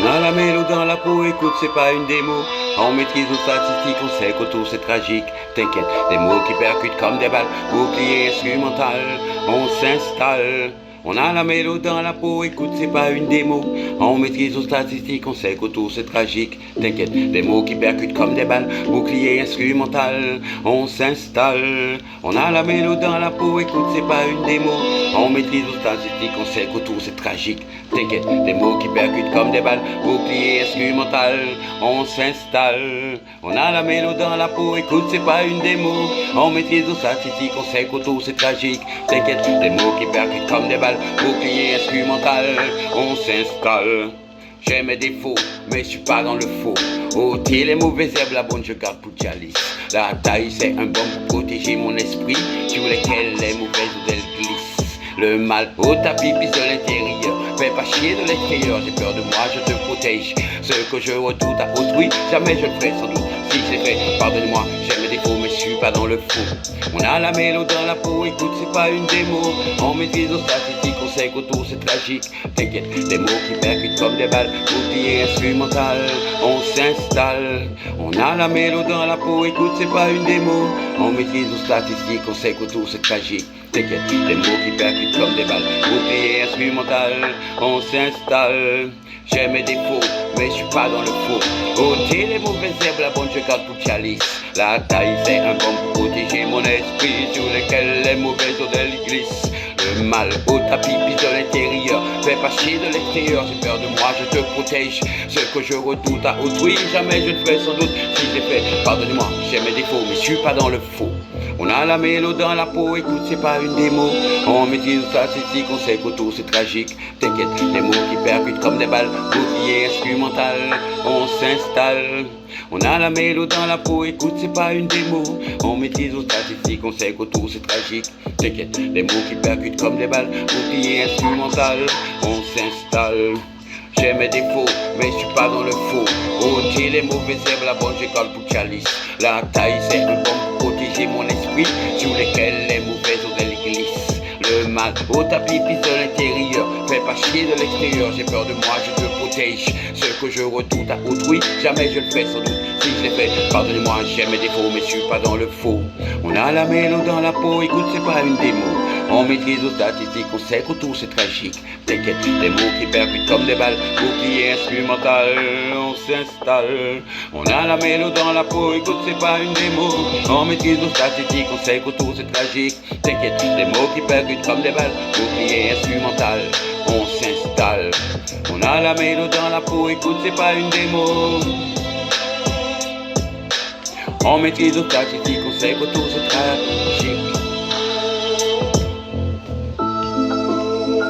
On a la mélodie dans la peau, écoute, c'est pas une démo. On maîtrise nos statistiques, on sait qu'autour c'est tragique. T'inquiète, des mots qui percutent comme des balles, bouclier instrumental, on s'installe. On a la mélodie dans la peau, écoute, c'est pas une démo. On maîtrise nos statistiques, on sait qu'autour c'est tragique. T'inquiète, des mots qui percutent comme des balles, bouclier instrumental, on s'installe. On a la mélodie dans la peau, écoute, c'est pas une démo. On maîtrise nos statistiques, on sait qu'autour c'est tragique. T'inquiète, des mots qui percutent comme des balles, bouclier instrumental, on s'installe. On a la mélodie dans la peau, écoute, c'est pas une démo. On maîtrise nos statistiques, on sait qu'autour c'est tragique. T'inquiète, des mots qui percutent comme des balles, bouclier instrumental, on s'installe. J'ai mes défauts, mais je suis pas dans le faux. Ôter les mauvaises herbes, la bonne je garde pour Chalice. La taille c'est un bon pour protéger mon esprit, sur lesquels les mauvaises odeurs glissent. Le mal au tapis pisse de l'intérieur, fais pas chier de l'extérieur. J'ai peur de moi, je te protège. Ce que je redoute à autrui, jamais je le ferai sans doute. Si c'est fait, pardonne-moi, j'ai mes défauts, mais je suis pas dans le faux. On a la mélodie dans la peau, écoute, c'est pas une démo. On maîtrise nos statistiques, on sait qu'autour c'est tragique. T'inquiète, des mots qui percutent comme des balles, bouclier instrumental, on s'installe. On a la mélodie dans la peau, écoute, c'est pas une démo. On maîtrise nos statistiques, on sait qu'autour c'est tragique. T'inquiète, des mots qui percutent comme des balles, bouclier instrumental, on s'installe. J'ai mes défauts, mais je suis pas dans le faux. Ôter les mauvaises herbes, la bonne je garde pour Chalice. La taille c'est un bon pour protéger mon esprit, sur lequel les mauvaises odeurs glissent. Le mal au tapis pisse de l'intérieur, fais pas chier de l'extérieur. J'ai peur de moi, je te protège. Ce que je redoute à autrui, jamais je le ferai sans doute. Si j'ai fait, pardonne-moi, j'ai mes défauts, mais je suis pas dans le faux. On a la mélodie dans la peau, écoute, c'est pas une démo. On maîtrise nos statistiques, on sait qu'autour c'est tragique. T'inquiète, des mots qui percutent comme des balles, bouclier instrumental, on s'installe. On a la mélodie dans la peau, écoute, c'est pas une démo. On maîtrise nos statistiques, on sait qu'autour c'est tragique. T'inquiète, des mots qui percutent comme des balles, bouclier instrumental, on s'installe. J'ai mes défauts, mais je suis pas dans le faux. Ôter les mauvaises herbes, la bonne j'école pour Chalice. La taille c'est un bon pour protéger mon esprit, sur lesquels les mauvaises odeurs glissent. Le mal au tapis pisse de l'intérieur, fais pas chier de l'extérieur. J'ai peur de moi, je te protège. Ce que je redoute à autrui, jamais je le fais sans doute. Si je l'ai fait, pardonnez-moi, j'ai mes défauts, mais je suis pas dans le faux. On a la mélodie dans la peau, écoute, c'est pas une démo. On maîtrise nos statistiques, on sait qu'autour c'est tragique. T'inquiète, des mots qui percutent comme des balles, bouclier instrumental, on s'installe. On a la mélodie dans la peau, écoute, c'est pas une démo. On maîtrise nos statistiques, on sait qu'autour c'est tragique. T'inquiète, des mots qui percutent comme des balles, bouclier instrumental, on s'installe. On a la mélodie dans la peau, écoute, c'est pas une démo. On maîtrise nos statistiques, on sait qu'autour c'est tragique.